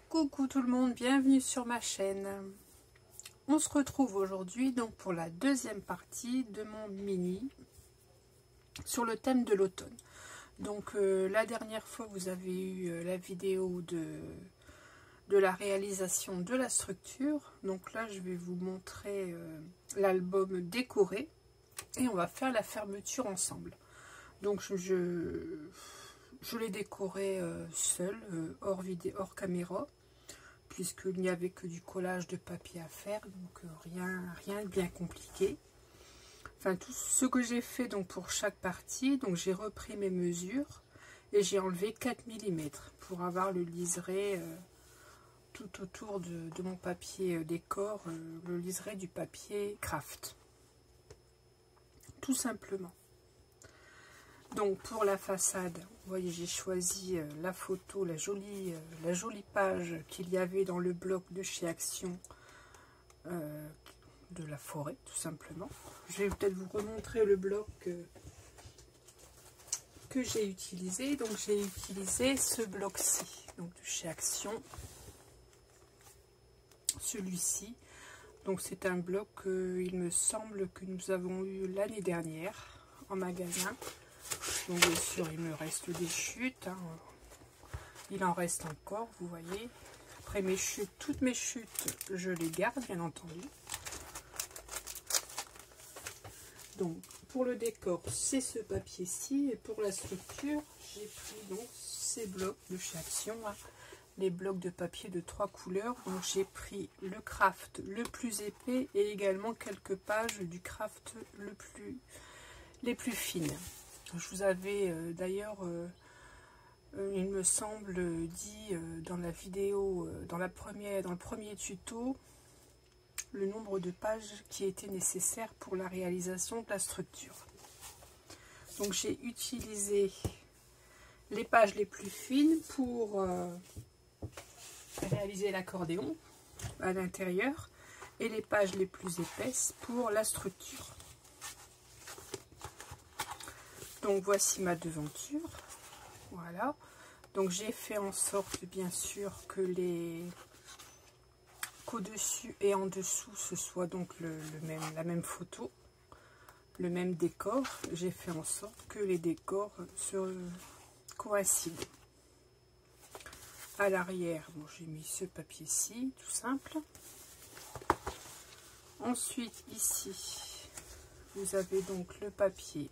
Coucou tout le monde, bienvenue sur ma chaîne. On se retrouve aujourd'hui donc pour la deuxième partie de mon mini sur le thème de l'automne. Donc la dernière fois vous avez eu la vidéo de la réalisation de la structure. Donc là je vais vous montrer l'album décoré et on va faire la fermeture ensemble. Donc je l'ai décoré seul, hors caméra, puisqu'il n'y avait que du collage de papier à faire, donc rien de bien compliqué. Enfin, tout ce que j'ai fait donc pour chaque partie, donc j'ai repris mes mesures et j'ai enlevé 4 mm pour avoir le liseré tout autour de mon papier décor, le liseré du papier craft, tout simplement. Donc pour la façade, vous voyez, j'ai choisi la photo, la jolie page qu'il y avait dans le bloc de chez Action de la forêt, tout simplement. Je vais peut-être vous remontrer le bloc que j'ai utilisé. Donc j'ai utilisé ce bloc-ci, donc de chez Action, celui-ci. Donc c'est un bloc, il me semble que nous avons eu l'année dernière en magasin. Donc bien sûr il me reste des chutes, hein. Il en reste encore, vous voyez. Après mes chutes, toutes mes chutes, je les garde bien entendu. Donc pour le décor, c'est ce papier-ci, et pour la structure, j'ai pris donc ces blocs de chez Action, hein, les blocs de papier de 3 couleurs. Donc j'ai pris le craft le plus épais et également quelques pages du craft les plus fines. Je vous avais d'ailleurs, il me semble, dit dans la vidéo, dans le premier tuto, le nombre de pages qui étaient nécessaires pour la réalisation de la structure. Donc j'ai utilisé les pages les plus fines pour réaliser l'accordéon à l'intérieur et les pages les plus épaisses pour la structure. Donc voici ma devanture, voilà. Donc j'ai fait en sorte bien sûr que qu'au-dessus et en dessous ce soit donc la même photo, le même décor. J'ai fait en sorte que les décors se coïncident. À l'arrière, bon, j'ai mis ce papier-ci, tout simple. Ensuite ici, vous avez donc le papier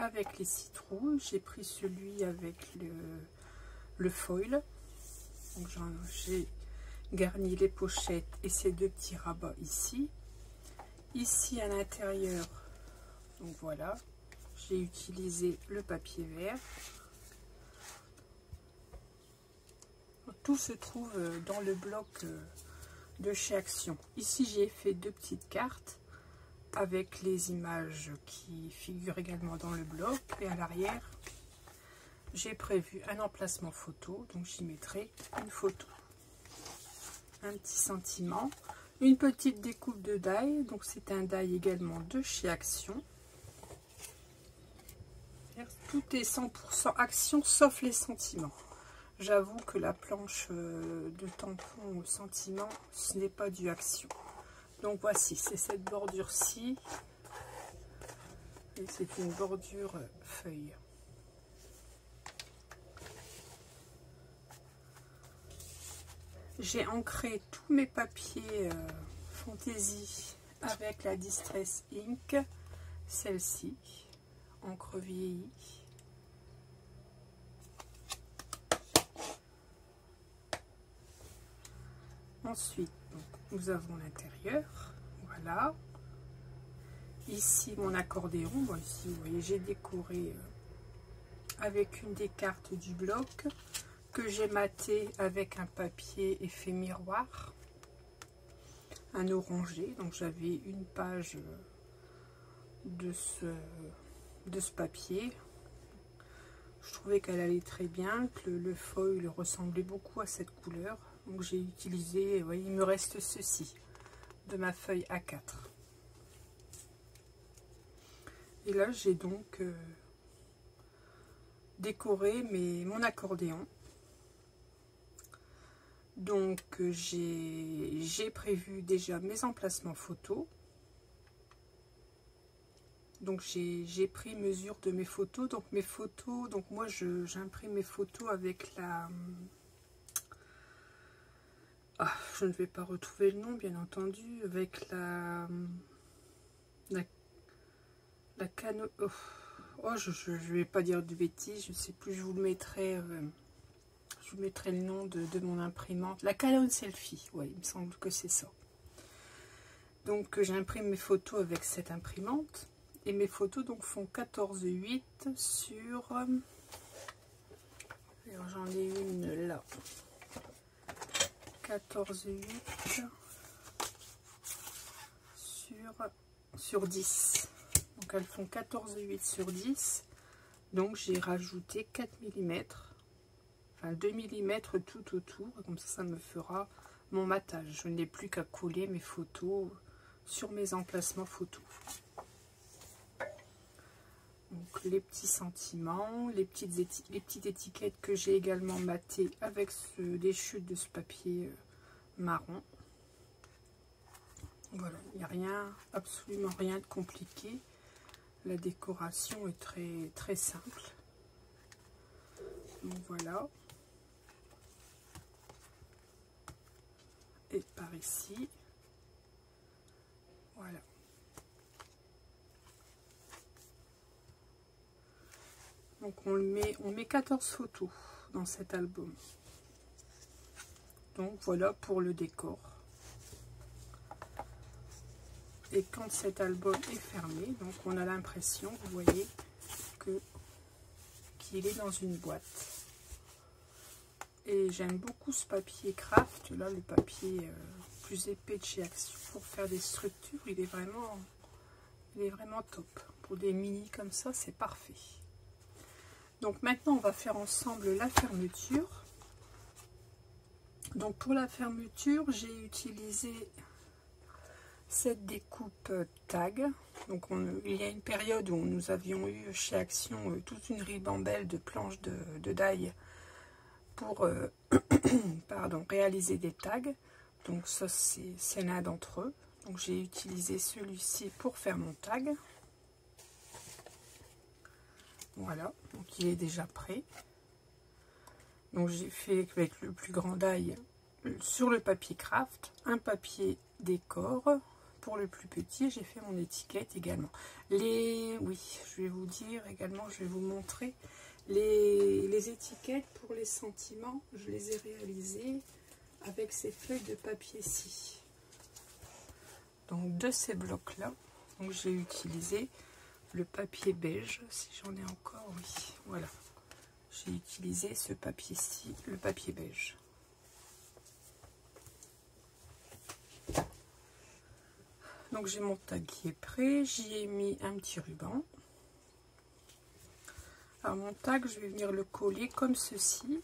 avec les citrouilles. J'ai pris celui avec le foil. Donc j'ai garni les pochettes et ces deux petits rabats ici. Ici à l'intérieur, donc voilà, j'ai utilisé le papier vert. Tout se trouve dans le bloc de chez Action. Ici j'ai fait deux petites cartes avec les images qui figurent également dans le bloc, et à l'arrière j'ai prévu un emplacement photo, donc j'y mettrai une photo, un petit sentiment, une petite découpe de die. Donc c'est un die également de chez Action. Tout est 100% Action sauf les sentiments. J'avoue que la planche de tampon sentiment, ce n'est pas du Action. Donc voici, c'est cette bordure-ci, et c'est une bordure feuille. J'ai ancré tous mes papiers fantaisie avec la Distress Ink, celle-ci, encre vieillie. Ensuite, donc, nous avons l'intérieur, voilà. Ici, mon accordéon. Bon, ici, vous voyez, j'ai décoré avec une des cartes du bloc que j'ai maté avec un papier effet miroir, un orangé. Donc, j'avais une page de ce papier. Je trouvais qu'elle allait très bien, que le foil ressemblait beaucoup à cette couleur. Donc j'ai utilisé, vous voyez, il me reste ceci de ma feuille A4. Et là j'ai donc décoré mon accordéon Donc j'ai prévu déjà mes emplacements photos. Donc j'ai pris mesure de mes photos. Donc mes photos, donc moi j'imprime mes photos avec la... Ah, je ne vais pas retrouver le nom bien entendu. Avec la Canon... Oh, je vais pas dire de bêtises, je sais plus, je vous le mettrai... je vous mettrai le nom de mon imprimante. La Canon Selfie, ouais, il me semble que c'est ça. Donc j'imprime mes photos avec cette imprimante. Et mes photos donc font 14,8 sur... J'en ai une là. 14,8 sur 10. Donc elles font 14,8 sur 10. Donc j'ai rajouté 4 mm. Enfin 2 mm tout autour. Comme ça me fera mon matage. Je n'ai plus qu'à coller mes photos sur mes emplacements photos. Donc les petits sentiments, les petites étiquettes que j'ai également matées avec des chutes de ce papier marron. Voilà, il n'y a rien, absolument rien de compliqué. La décoration est très simple. Donc voilà. Et par ici. Voilà. Donc on met 14 photos dans cet album. Donc voilà pour le décor. Et quand cet album est fermé, donc on a l'impression, vous voyez, qu'il est dans une boîte. Et j'aime beaucoup ce papier craft, là le papier plus épais de chez Action pour faire des structures, il est vraiment top. Pour des mini comme ça, c'est parfait. Donc maintenant on va faire ensemble la fermeture. Donc pour la fermeture, j'ai utilisé cette découpe tag. Donc il y a une période où nous avions eu chez Action toute une ribambelle de planches de die pour pardon, réaliser des tags. Donc ça c'est l'un d'entre eux. Donc j'ai utilisé celui-ci pour faire mon tag. Voilà, donc il est déjà prêt. Donc j'ai fait avec le plus grand die sur le papier craft, un papier décor. Pour le plus petit, j'ai fait mon étiquette également. Oui, je vais vous dire également, je vais vous montrer les étiquettes pour les sentiments. Je les ai réalisées avec ces feuilles de papier-ci. Donc de ces blocs-là, donc j'ai utilisé le papier beige, si j'en ai encore, oui, voilà. J'ai utilisé ce papier-ci, le papier beige. Donc j'ai mon tag qui est prêt, j'y ai mis un petit ruban. Alors mon tag, je vais venir le coller comme ceci.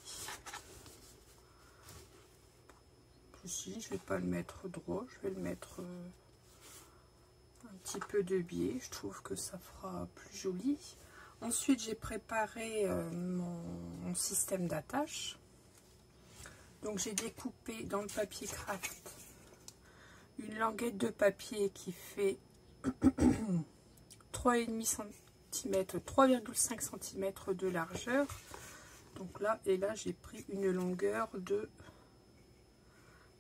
Ceci, je ne vais pas le mettre droit, je vais le mettre un petit peu de biais, je trouve que ça fera plus joli. Ensuite j'ai préparé mon système d'attache. Donc j'ai découpé dans le papier craft une languette de papier qui fait 3,5 cm, 3,5 cm de largeur. Donc là, et là j'ai pris une longueur de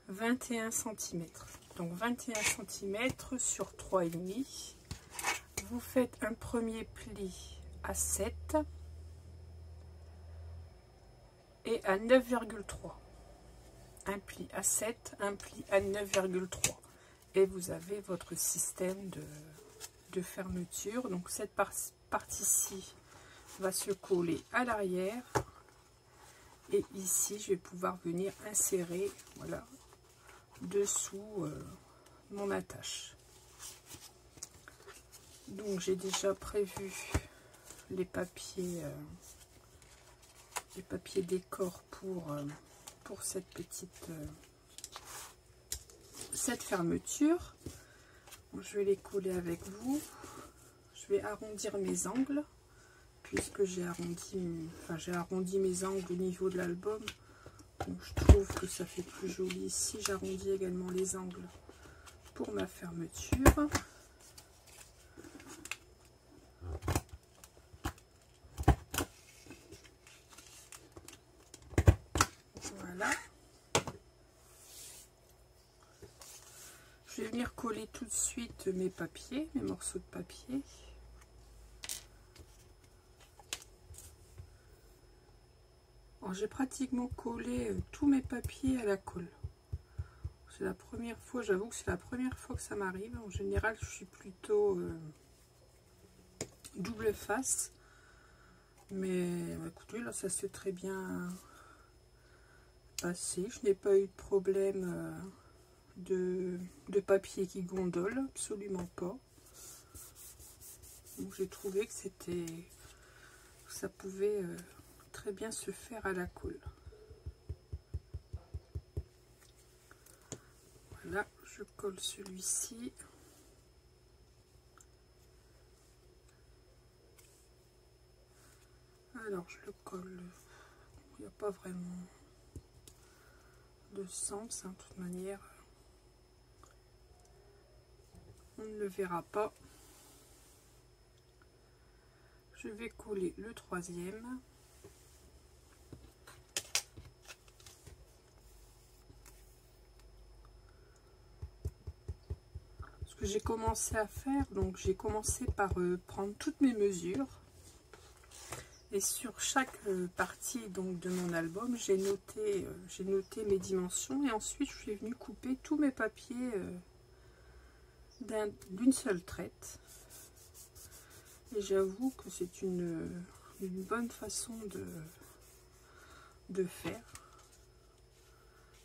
21 cm. Donc 21 cm sur 3,5. Vous faites un premier pli à 7 et à 9,3. Un pli à 7, un pli à 9,3. Et vous avez votre système de fermeture. Donc cette partie-ci va se coller à l'arrière. Et ici, je vais pouvoir venir insérer, voilà, dessous mon attache. Donc j'ai déjà prévu les papiers décor pour cette petite cette fermeture. Je vais les coller avec vous. Je vais arrondir mes angles puisque j'ai arrondi mes angles au niveau de l'album Donc, je trouve que ça fait plus joli si j'arrondis également les angles pour ma fermeture. Voilà. Je vais venir coller tout de suite mes papiers, mes morceaux de papier. J'ai pratiquement collé tous mes papiers à la colle. C'est la première fois, j'avoue que c'est la première fois que ça m'arrive. En général, je suis plutôt double face. Mais écoutez, là, ça s'est très bien passé. Je n'ai pas eu de problème de papier qui gondole, absolument pas. Donc j'ai trouvé que ça pouvait très bien se faire à la colle. Voilà, je colle celui-ci. Alors je le colle, il n'y a pas vraiment de sens, hein, de toute manière. On ne le verra pas. Je vais coller le troisième. Ce que j'ai commencé à faire, donc j'ai commencé par prendre toutes mes mesures. Et sur chaque partie donc de mon album, j'ai noté mes dimensions. Et ensuite, je suis venue couper tous mes papiers d'une seule traite. Et j'avoue que c'est une bonne façon de faire.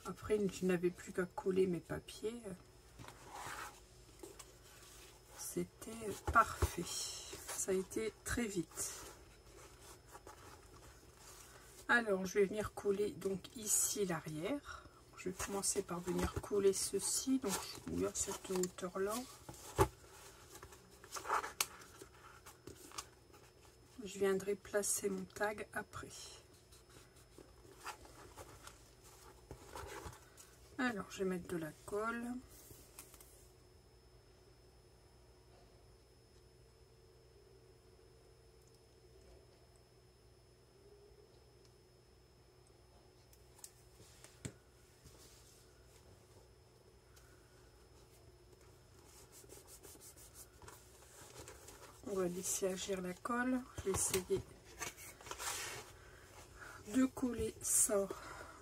Après, je n'avais plus qu'à coller mes papiers. C'était parfait. Ça a été très vite. Alors, je vais venir coller donc ici l'arrière. Je vais commencer par venir coller ceci. Donc, oui, à cette hauteur-là. Je viendrai placer mon tag après. Alors, je vais mettre de la colle. On va laisser agir la colle. Je vais essayer de coller ça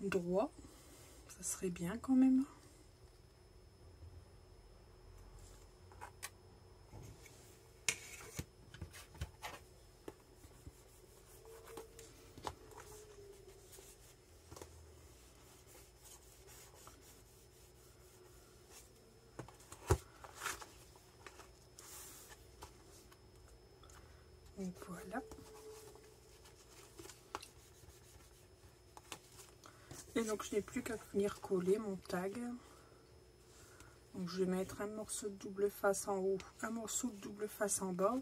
droit. Ça serait bien quand même. Donc voilà. Et donc je n'ai plus qu'à venir coller mon tag. Donc je vais mettre un morceau de double face en haut, un morceau de double face en bas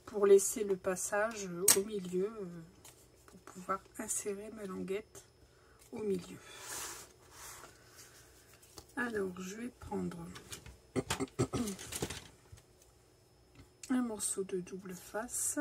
pour laisser le passage au milieu pour pouvoir insérer ma languette au milieu. Alors je vais prendre un morceau de double face.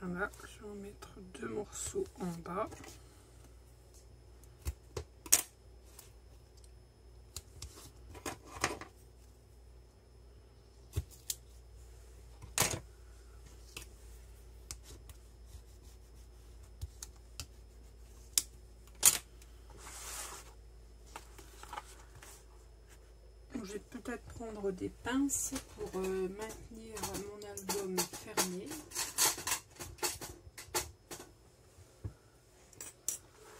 Voilà, je vais en mettre deux morceaux en bas. Je vais peut-être prendre des pinces pour maintenir mon album fermé.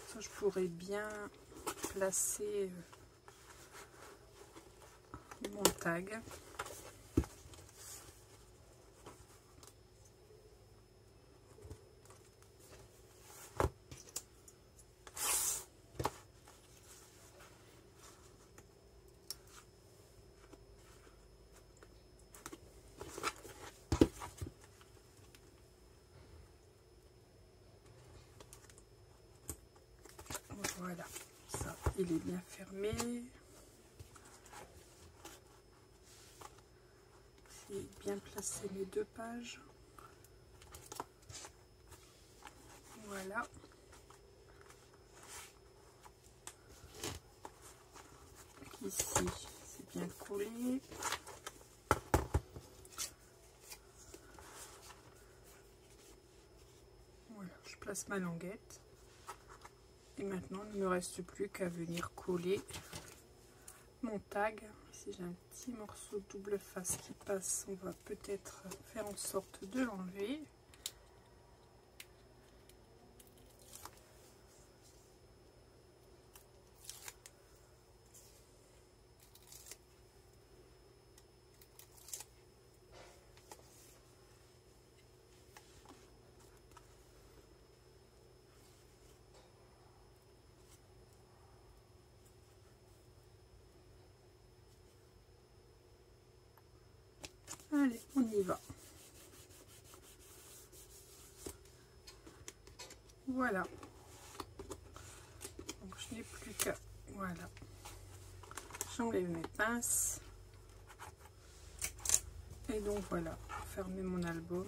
Ça, je pourrais bien placer mon tag. il est bien fermé. J'ai bien placé les 2 pages. Voilà. Ici, c'est bien collé. Voilà, je place ma languette. Et maintenant, il ne me reste plus qu'à venir coller mon tag. Si j'ai un petit morceau de double face qui passe, on va peut-être faire en sorte de l'enlever. Allez, on y va. Voilà. Donc je n'ai plus qu'à... Voilà. J'enlève mes pinces. Et donc voilà, pour fermer mon album.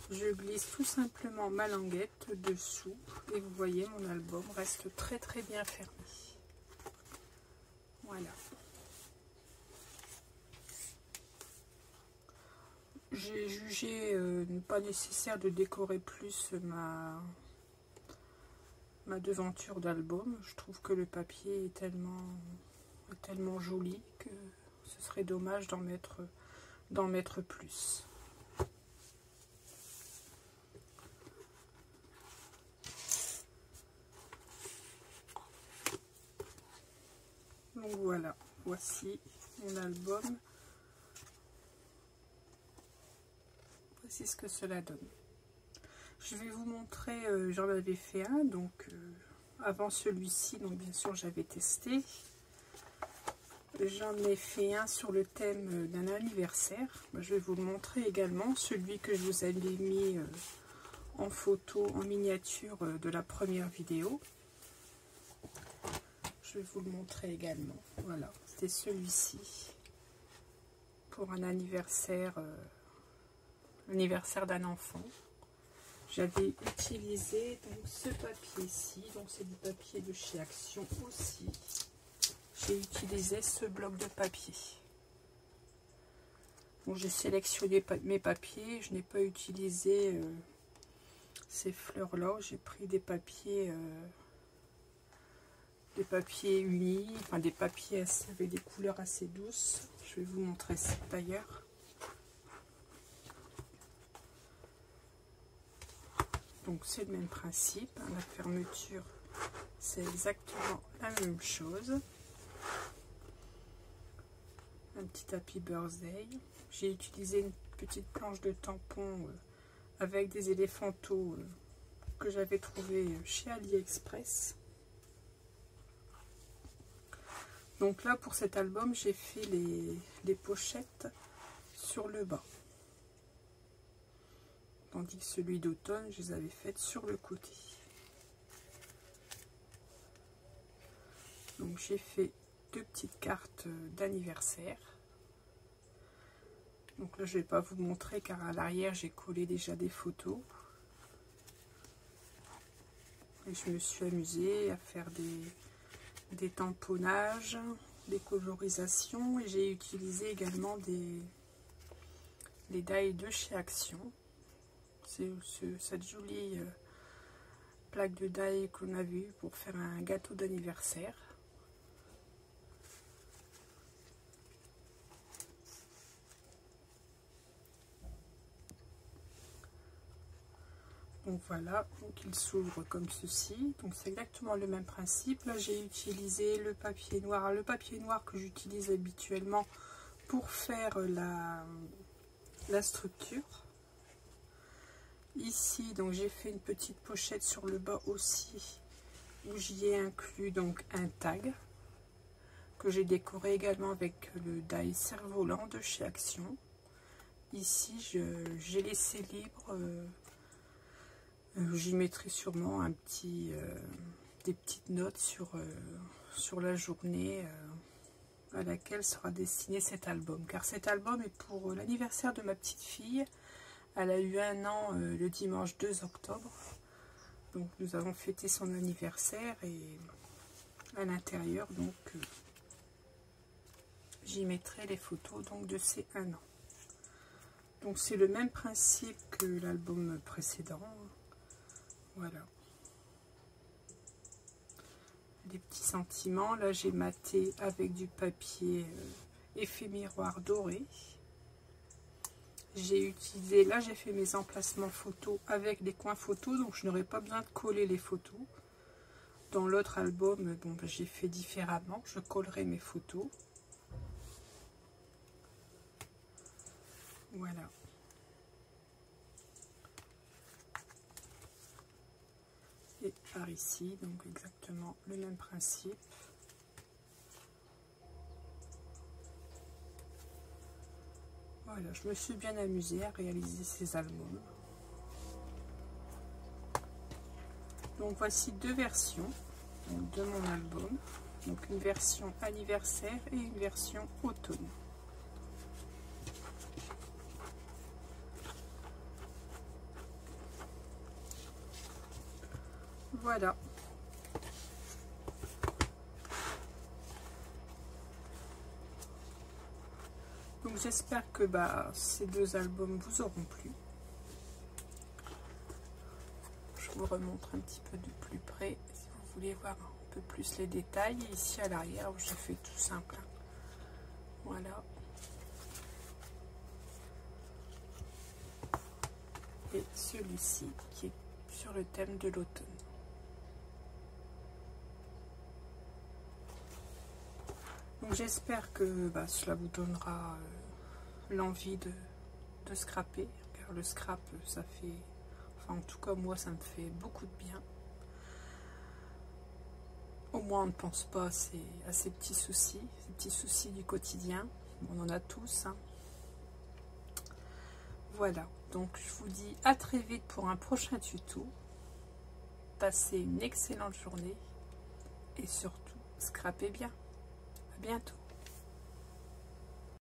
Je glisse tout simplement ma languette dessous. Et vous voyez, mon album reste très très bien fermé. Voilà. J'ai jugé pas nécessaire de décorer plus ma devanture d'album. Je trouve que le papier est tellement joli que ce serait dommage d'en mettre plus. Donc voilà, voici mon album. Voici ce que cela donne. Je vais vous montrer, j'en avais fait un, donc avant celui-ci, donc bien sûr j'avais testé. J'en ai fait un sur le thème d'un anniversaire. Je vais vous le montrer également, celui que je vous avais mis en photo, en miniature de la première vidéo. Je vais vous le montrer également. Voilà, c'était celui-ci pour un anniversaire, d'un enfant. J'avais utilisé donc ce papier-ci, donc c'est du papier de chez Action aussi. J'ai utilisé ce bloc de papier. Bon, j'ai sélectionné mes papiers, je n'ai pas utilisé ces fleurs-là. J'ai pris des papiers unis, enfin des papiers avec des couleurs assez douces. Je vais vous montrer ça d'ailleurs. Donc c'est le même principe, hein, la fermeture c'est exactement la même chose. Un petit happy birthday. J'ai utilisé une petite planche de tampon avec des éléphantos que j'avais trouvé chez AliExpress. Donc là pour cet album j'ai fait les pochettes sur le bas. Tandis que celui d'automne, je les avais faites sur le côté. Donc j'ai fait 2 petites cartes d'anniversaire. Donc là je ne vais pas vous montrer car à l'arrière j'ai collé déjà des photos. Et je me suis amusée à faire des tamponnages, des colorisations. Et j'ai utilisé également des die de chez Action. C'est cette jolie plaque de die qu'on a vue pour faire un gâteau d'anniversaire. Donc voilà, donc il s'ouvre comme ceci. Donc c'est exactement le même principe. Là j'ai utilisé le papier noir. Alors, le papier noir que j'utilise habituellement pour faire la structure. Ici, donc j'ai fait une petite pochette sur le bas aussi, où j'y ai inclus donc un tag que j'ai décoré également avec le die cerf-volant de chez Action. Ici, j'ai laissé libre. J'y mettrai sûrement un petit des petites notes sur la journée à laquelle sera destiné cet album. Car cet album est pour l'anniversaire de ma petite fille. Elle a eu 1 an le dimanche 2 octobre. Donc nous avons fêté son anniversaire et à l'intérieur, donc j'y mettrai les photos donc de ces 1 an. Donc c'est le même principe que l'album précédent. Voilà. Des petits sentiments. Là j'ai maté avec du papier effet miroir doré. J'ai utilisé, là j'ai fait mes emplacements photos avec des coins photos, donc je n'aurai pas besoin de coller les photos. Dans l'autre album, bon, ben, j'ai fait différemment, je collerai mes photos. Voilà. Et par ici, donc exactement le même principe. Voilà, je me suis bien amusée à réaliser ces albums. Donc voici 2 versions de mon album. Donc une version anniversaire et une version automne. Voilà. Donc j'espère que ces 2 albums vous auront plu. Je vous remontre un petit peu de plus près si vous voulez voir un peu plus les détails. Et ici à l'arrière, j'ai fait tout simple. Voilà. Et celui-ci qui est sur le thème de l'automne. Donc j'espère que cela vous donnera l'envie de scraper, car le scrap ça fait, enfin en tout cas moi ça me fait beaucoup de bien. Au moins on ne pense pas à ces petits soucis du quotidien. On en a tous, hein. Voilà, donc je vous dis à très vite pour un prochain tuto. Passez une excellente journée et surtout scrapez bien. À bientôt.